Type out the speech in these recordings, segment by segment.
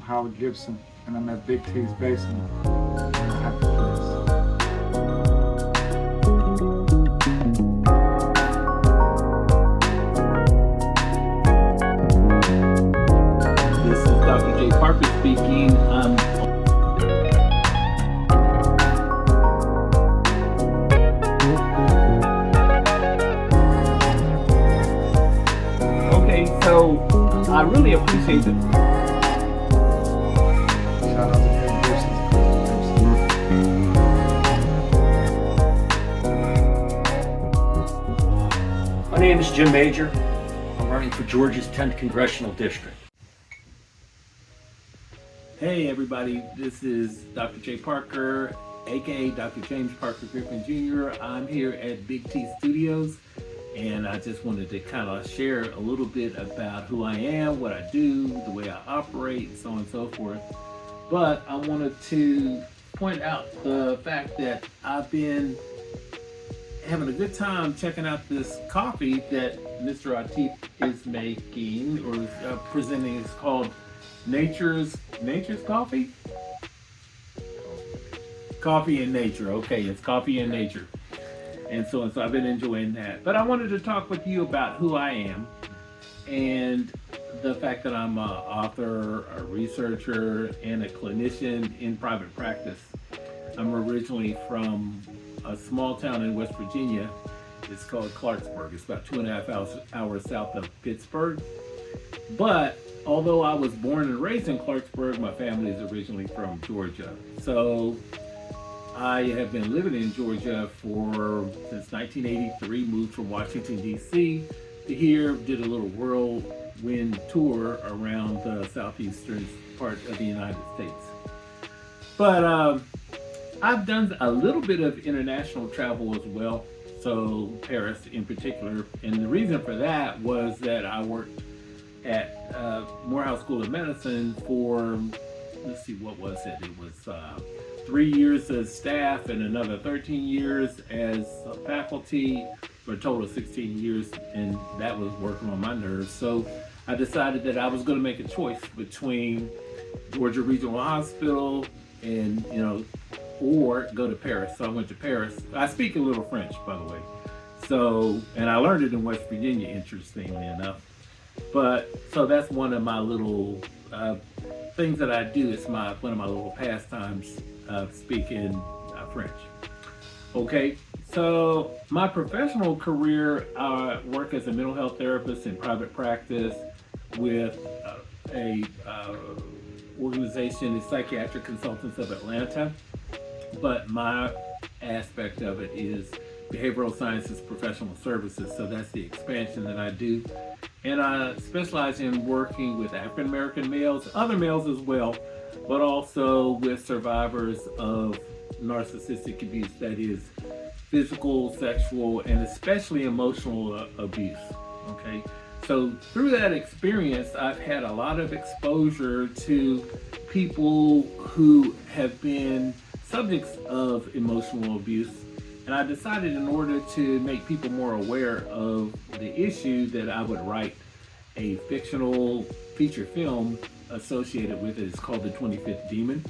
Howard Gibson, and I'm at Big T's basement. Happy place. This is Dr. J. Parker speaking. Okay, so I really appreciate it. Shout out to Harry Gibson. My name is Jim Major. I'm running for Georgia's 10th Congressional District. Hey everybody, this is Dr. J. Parker, aka Dr. James Parker Griffin Jr. I'm here at Big T Studios, and I just wanted to kind of share a little bit about who I am, what I do, the way I operate, so on and so forth. But I wanted to point out the fact that I've been having a good time checking out this coffee that Mr. Atif is making or presenting. It's called Nature's Coffee? Coffee in Nature. Okay, it's Coffee in Nature. And so I've been enjoying that. But I wanted to talk with you about who I am and the fact that I'm an author, a researcher, and a clinician in private practice. I'm originally from a small town in West Virginia. It's called Clarksburg. It's about 2.5 hours south of Pittsburgh. But although I was born and raised in Clarksburg, my family is originally from Georgia. So I have been living in Georgia since 1983, moved from Washington, D.C. to here, did a little whirlwind tour around the southeastern part of the United States. But I've done a little bit of international travel as well, so Paris in particular. And the reason for that was that I worked at Morehouse School of Medicine for, let's see, what was it? It was 3 years as staff and another 13 years as faculty, for a total of 16 years, and that was working on my nerves. So I decided that I was going to make a choice between Georgia Regional Hospital and, or go to Paris. So I went to Paris. I speak a little French, by the way. So, and I learned it in West Virginia, interestingly enough. But so that's one of my little things that I do. It's one of my little pastimes, speaking French. Okay, so my professional career, I work as a mental health therapist in private practice with a organization, the Psychiatric Consultants of Atlanta. But my aspect of it is behavioral sciences professional services. So that's the expansion that I do. And I specialize in working with African American males, other males as well, but also with survivors of narcissistic abuse, that is physical, sexual, and especially emotional abuse. Okay, so through that experience, I've had a lot of exposure to people who have been subjects of emotional abuse. And I decided, in order to make people more aware of the issue, that I would write a fictional feature film associated with it. It's called The 25th Demon.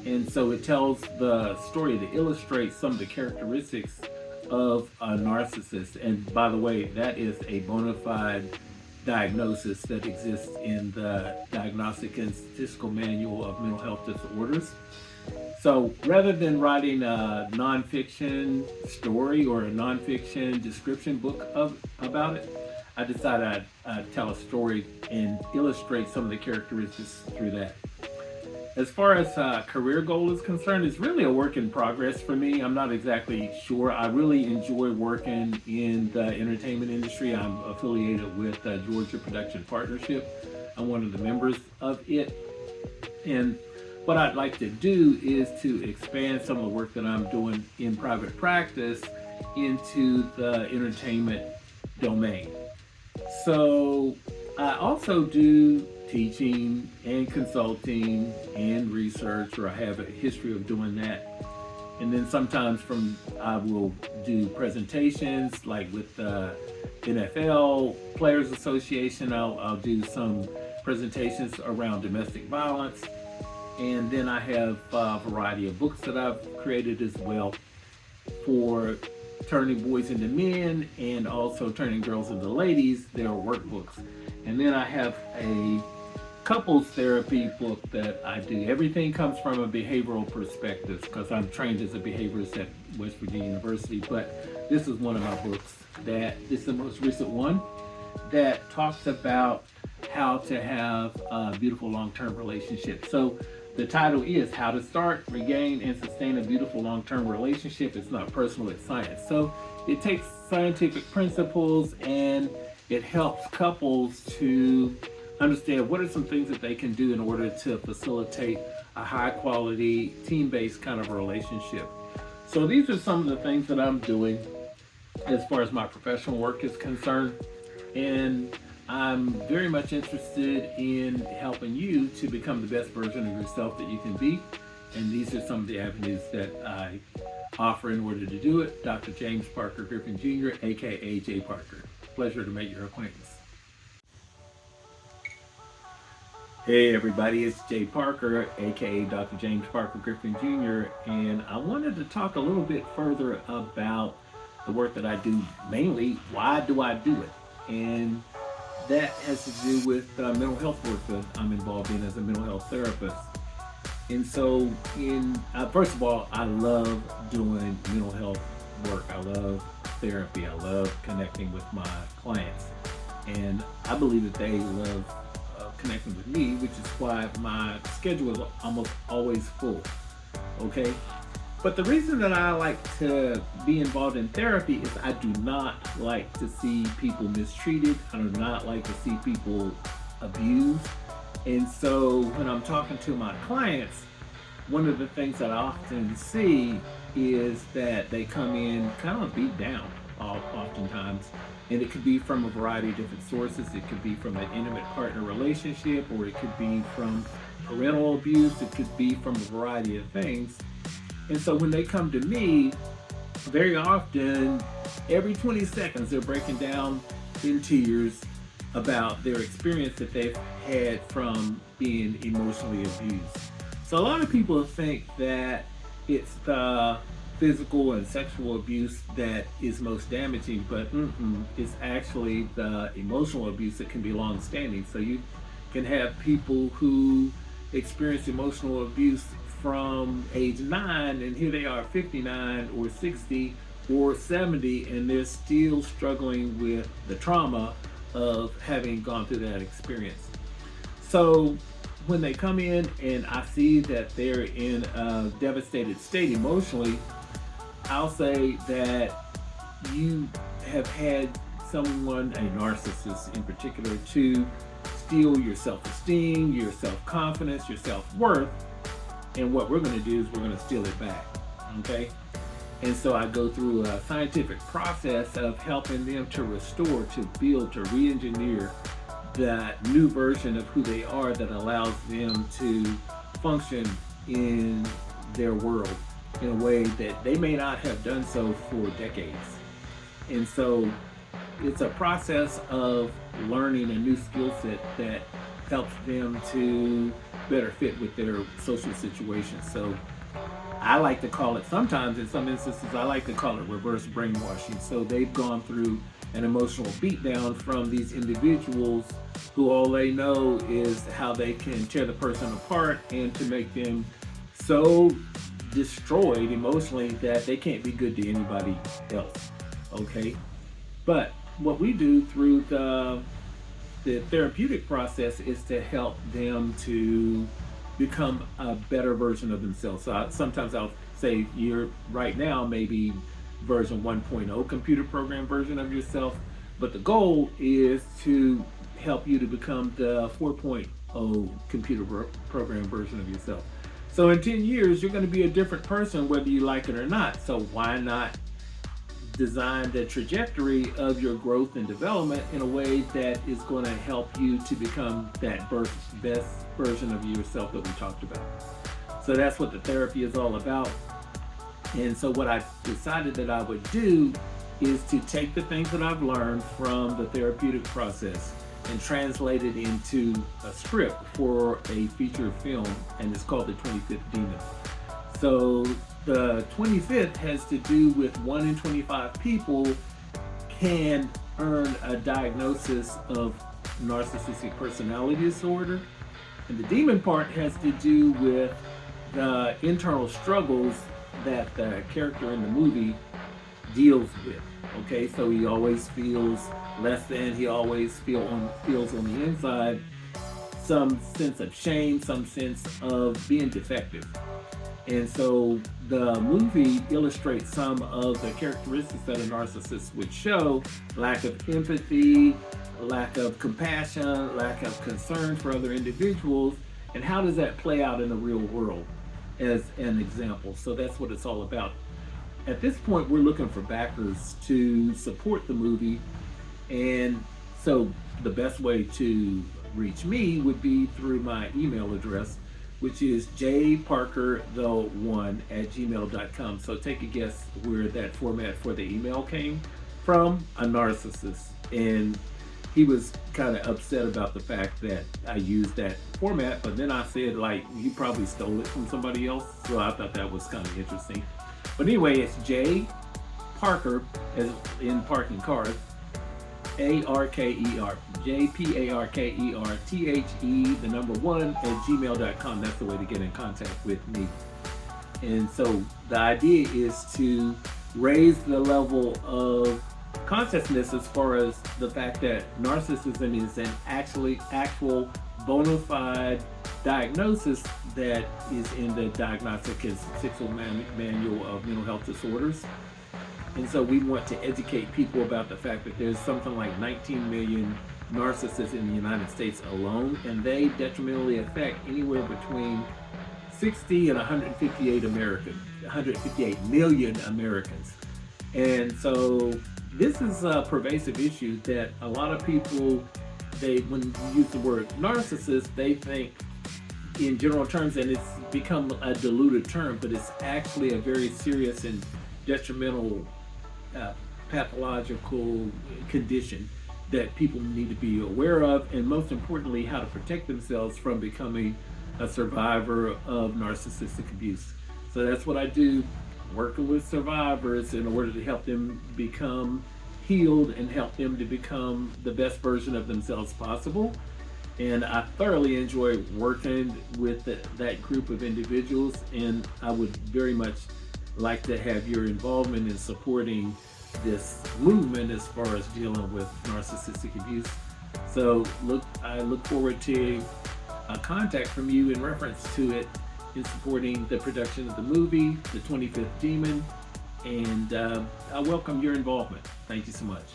And so it tells the story to illustrate some of the characteristics of a narcissist. And by the way, that is a bona fide diagnosis that exists in the Diagnostic and Statistical Manual of Mental Health Disorders. So rather than writing a nonfiction story or a nonfiction description book about it, I decided I'd tell a story and illustrate some of the characteristics through that. As far as career goal is concerned, it's really a work in progress for me. I'm not exactly sure. I really enjoy working in the entertainment industry. I'm affiliated with Georgia Production Partnership. I'm one of the members of it. And what I'd like to do is to expand some of the work that I'm doing in private practice into the entertainment domain. So I also do teaching and consulting and research, or I have a history of doing that. And then sometimes I will do presentations, like with the NFL Players Association. I'll do some presentations around domestic violence. And then I have a variety of books that I've created as well for turning boys into men and also turning girls into ladies. They're workbooks. And then I have a couples therapy book that I do. Everything comes from a behavioral perspective because I'm trained as a behaviorist at West Virginia University. But this is one of my books this is the most recent one that talks about how to have a beautiful long-term relationship. So the title is How to Start, Regain, and Sustain a Beautiful Long-Term Relationship. It's not personal, it's science. So it takes scientific principles and it helps couples to understand what are some things that they can do in order to facilitate a high-quality, team-based kind of relationship. So these are some of the things that I'm doing as far as my professional work is concerned. And I'm very much interested in helping you to become the best version of yourself that you can be. And these are some of the avenues that I offer in order to do it. Dr. James Parker Griffin Jr., aka Jay Parker. Pleasure to make your acquaintance. Hey everybody, it's Jay Parker, aka Dr. James Parker Griffin Jr. And I wanted to talk a little bit further about the work that I do, mainly why do I do it? And that has to do with mental health work that I'm involved in as a mental health therapist. And so, first of all, I love doing mental health work. I love therapy. I love connecting with my clients. And I believe that they love connecting with me, which is why my schedule is almost always full. Okay? But the reason that I like to be involved in therapy is I do not like to see people mistreated. I do not like to see people abused. And so when I'm talking to my clients, one of the things that I often see is that they come in kind of beat down oftentimes. And it could be from a variety of different sources. It could be from an intimate partner relationship, or it could be from parental abuse. It could be from a variety of things. And so when they come to me, very often, every 20 seconds, they're breaking down in tears about their experience that they've had from being emotionally abused. So a lot of people think that it's the physical and sexual abuse that is most damaging, but it's actually the emotional abuse that can be long-standing. So you can have people who experience emotional abuse from age 9, and here they are 59 or 60 or 70, and they're still struggling with the trauma of having gone through that experience. So when they come in and I see that they're in a devastated state emotionally, I'll say that you have had someone, a narcissist in particular, to steal your self-esteem, your self-confidence, your self-worth. And what we're going to do is we're going to steal it back, okay? And so I go through a scientific process of helping them to restore, to build, to re-engineer that new version of who they are that allows them to function in their world in a way that they may not have done so for decades. And so it's a process of learning a new skill set that helps them to better fit with their social situation. So I like to call it, sometimes in some instances, I like to call it reverse brainwashing. So they've gone through an emotional beatdown from these individuals who all they know is how they can tear the person apart and to make them so destroyed emotionally that they can't be good to anybody else, okay? But what we do through the therapeutic process is to help them to become a better version of themselves. So sometimes I'll say you're right now maybe version 1.0 computer program version of yourself, but the goal is to help you to become the 4.0 computer program version of yourself. So in 10 years, you're going to be a different person whether you like it or not. So why not design the trajectory of your growth and development in a way that is going to help you to become that best version of yourself that we talked about. So that's what the therapy is all about. And so what I decided that I would do is to take the things that I've learned from the therapeutic process and translated into a script for a feature film, and it's called The 25th Demon. So the 25th has to do with 1 in 25 people can earn a diagnosis of narcissistic personality disorder. And the demon part has to do with the internal struggles that the character in the movie deals with. Okay, so he always feels less than, he always feels on the inside some sense of shame, some sense of being defective. And so the movie illustrates some of the characteristics that a narcissist would show: lack of empathy, lack of compassion, lack of concern for other individuals, and how does that play out in the real world as an example. So that's what it's all about. At this point, we're looking for backers to support the movie, and so the best way to reach me would be through my email address, which is jparkerthe1@gmail.com. So take a guess where that format for the email came from. A narcissist. And he was kind of upset about the fact that I used that format, but then I said, like, you probably stole it from somebody else. So I thought that was kind of interesting. But anyway, it's J Parker, as in parking cars, ARKER, JPARKERTHE1@gmail.com. That's the way to get in contact with me. And so the idea is to raise the level of consciousness as far as the fact that narcissism is an actual bona fide diagnosis that is in the Diagnostic and Statistical Manual of Mental Health Disorders. And so we want to educate people about the fact that there's something like 19 million narcissists in the United States alone, and they detrimentally affect anywhere between 60 and 158 million Americans. And so this is a pervasive issue that a lot of people, when you use the word narcissist, they think in general terms, and it's become a diluted term, but it's actually a very serious and detrimental pathological condition that people need to be aware of, and most importantly, how to protect themselves from becoming a survivor of narcissistic abuse. So that's what I do, working with survivors in order to help them become healed and help them to become the best version of themselves possible. And I thoroughly enjoy working with that group of individuals, and I would very much like to have your involvement in supporting this movement as far as dealing with narcissistic abuse. So I look forward to a contact from you in reference to it, in supporting the production of the movie, The 25th Demon, and I welcome your involvement. Thank you so much.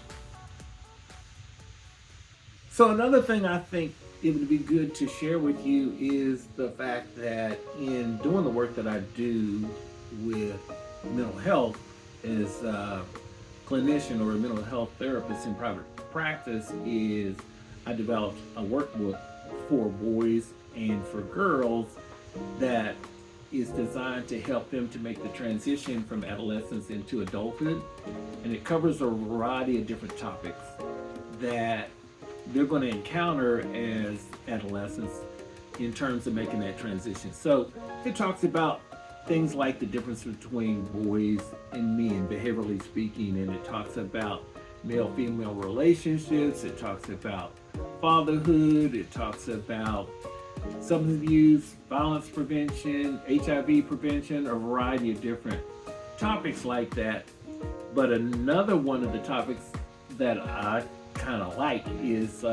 So another thing I think it would be good to share with you is the fact that in doing the work that I do with mental health as a clinician or a mental health therapist in private practice, is I developed a workbook for boys and for girls that is designed to help them to make the transition from adolescence into adulthood. And it covers a variety of different topics that they're going to encounter as adolescents in terms of making that transition. So it talks about things like the difference between boys and men, behaviorally speaking, and it talks about male-female relationships, it talks about fatherhood, it talks about substance abuse, violence prevention, HIV prevention, a variety of different topics like that. But another one of the topics that I kind of like is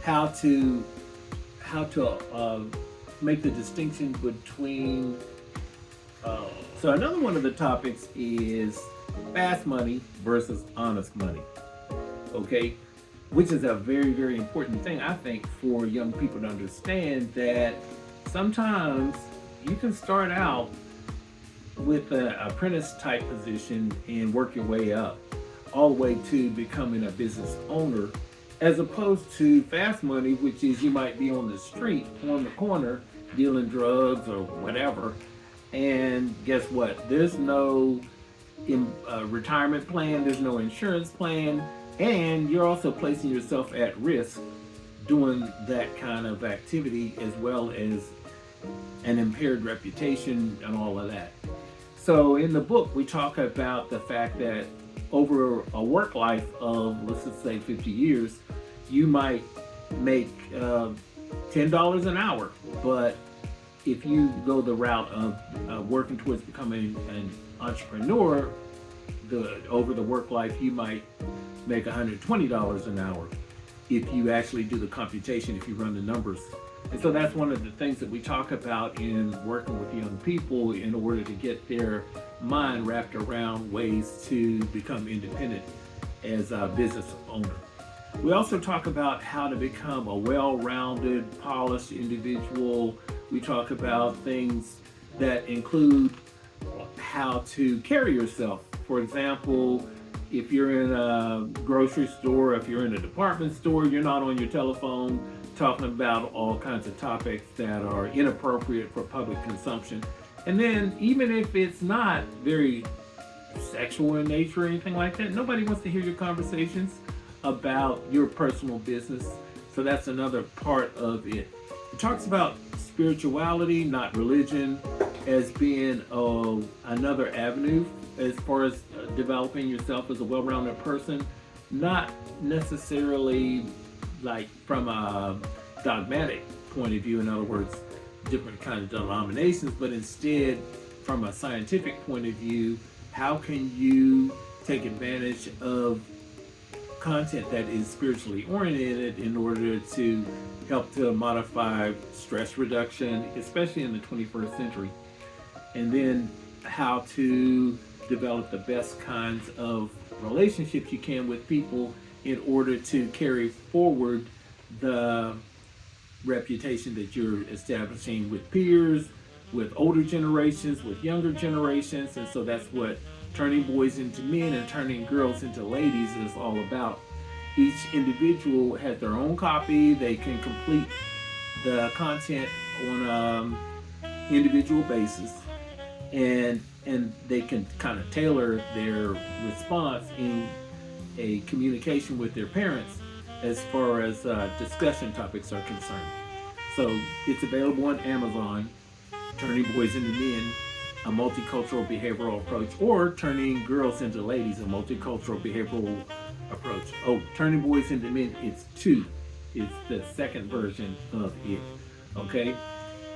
how to make the distinction between so another one of the topics is fast money versus honest money, okay, which is a very, very important thing, I think, for young people to understand, that sometimes you can start out with an apprentice type position and work your way up all the way to becoming a business owner, as opposed to fast money, which is you might be on the street, on the corner, dealing drugs or whatever, and guess what? There's no retirement plan, there's no insurance plan, And you're also placing yourself at risk doing that kind of activity, as well as an impaired reputation and all of that. So in the book, we talk about the fact that over a work life of, let's just say 50 years, you might make $10 an hour. But if you go the route of working towards becoming an entrepreneur, over the work life, you might make $120 an hour if you actually do the computation, if you run the numbers. And so that's one of the things that we talk about in working with young people in order to get their mind wrapped around ways to become independent as a business owner. We also talk about how to become a well-rounded, polished individual. We talk about things that include how to carry yourself. For example, if you're in a grocery store, if you're in a department store, you're not on your telephone talking about all kinds of topics that are inappropriate for public consumption. And then even if it's not very sexual in nature or anything like that, nobody wants to hear your conversations about your personal business. So that's another part of it. It talks about spirituality, not religion, as being another avenue as far as developing yourself as a well-rounded person, not necessarily like from a dogmatic point of view, in other words, different kinds of denominations, but instead from a scientific point of view, how can you take advantage of content that is spiritually oriented in order to help to modify stress reduction, especially in the 21st century, and then how to develop the best kinds of relationships you can with people in order to carry forward the reputation that you're establishing with peers, with older generations, with younger generations. And so that's what turning boys into men and turning girls into ladies is all about. Each individual has their own copy. They can complete the content on an individual basis, and they can kind of tailor their response in a communication with their parents as far as discussion topics are concerned. So it's available on Amazon, Turning Boys into Men, a multicultural behavioral approach, or Turning Girls into Ladies, a multicultural behavioral approach. Oh, Turning Boys into Men, it's 2. It's the second version of it, okay?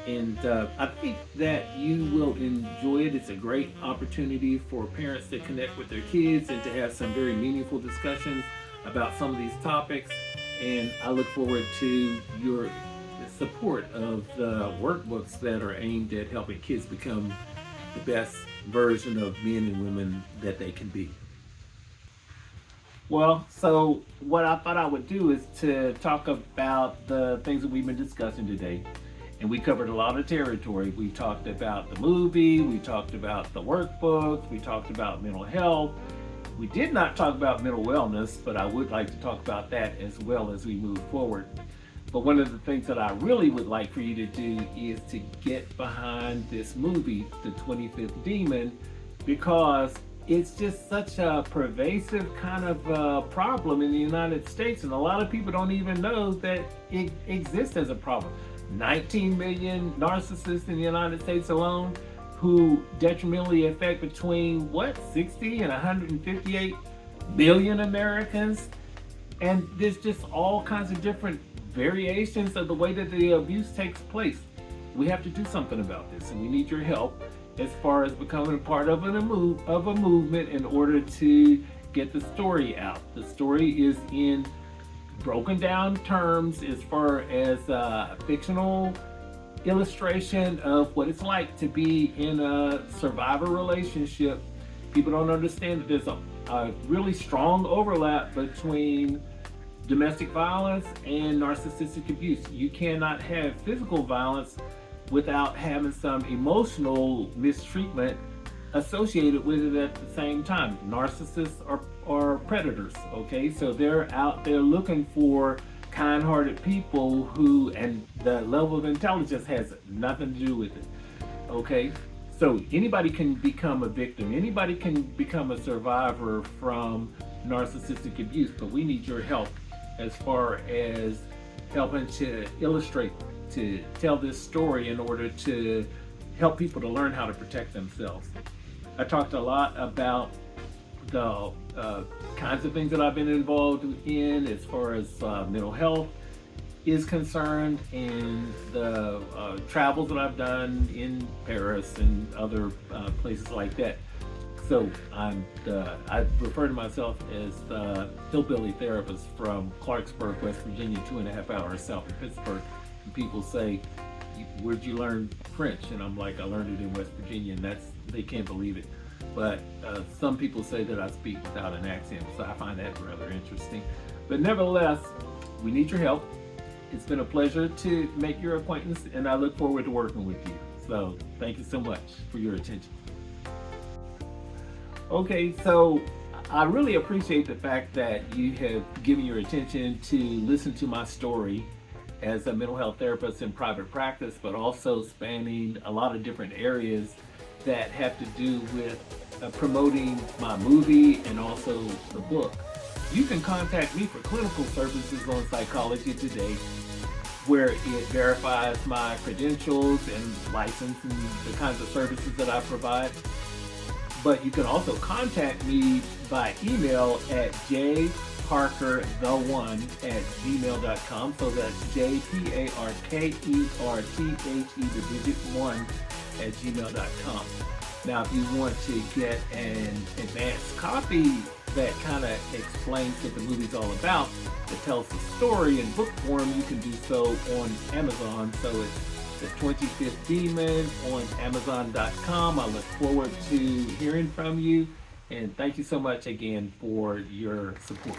And I think that you will enjoy it. It's a great opportunity for parents to connect with their kids and to have some very meaningful discussions about some of these topics. And I look forward to your support of the workbooks that are aimed at helping kids become the best version of men and women that they can be. Well, so what I thought I would do is to talk about the things that we've been discussing today. And we covered a lot of territory. We talked about the movie, we talked about the workbooks, we talked about mental health. We did not talk about mental wellness, but I would like to talk about that as well as we move forward. But one of the things that I really would like for you to do is to get behind this movie, The 25th Demon, because it's just such a pervasive kind of problem in the United States, and a lot of people don't even know that it exists as a problem. 19 million narcissists in the United States alone, who detrimentally affect between 60 and 158 billion Americans. And there's just all kinds of different variations of the way that the abuse takes place. We have to do something about this, and we need your help as far as becoming a part of a movement in order to get the story out. The story is in broken down terms as far as a fictional illustration of what it's like to be in a survivor relationship. People don't understand that there's a really strong overlap between domestic violence and narcissistic abuse. You cannot have physical violence without having some emotional mistreatment associated with it at the same time. Narcissists are predators, okay? So they're out there looking for kind-hearted people who, and the level of intelligence has nothing to do with it, okay? So anybody can become a victim. Anybody can become a survivor from narcissistic abuse, but we need your help as far as helping to illustrate, to tell this story in order to help people to learn how to protect themselves. I talked a lot about the kinds of things that I've been involved in as far as mental health is concerned, and the travels that I've done in Paris and other places like that. So I refer to myself as the hillbilly therapist from Clarksburg, West Virginia, 2.5 hours south of Pittsburgh. And people say, "Where'd you learn French?" And I'm like, "I learned it in West Virginia," and they can't believe it. But some people say that I speak without an accent, so I find that rather interesting. But nevertheless, we need your help. It's been a pleasure to make your acquaintance, and I look forward to working with you. So thank you so much for your attention. Okay, so I really appreciate the fact that you have given your attention to listen to my story as a mental health therapist in private practice, but also spanning a lot of different areas that have to do with promoting my movie and also the book. You can contact me for clinical services on Psychology Today, where it verifies my credentials and license and the kinds of services that I provide. But you can also contact me by email at jparkerthe1@gmail.com. So that's jparkerthe1@gmail.com. Now, if you want to get an advanced copy that kind of explains what the movie's all about, that tells the story in book form, you can do so on Amazon. So it's The 25th Demon on Amazon.com. I look forward to hearing from you, and thank you so much again for your support.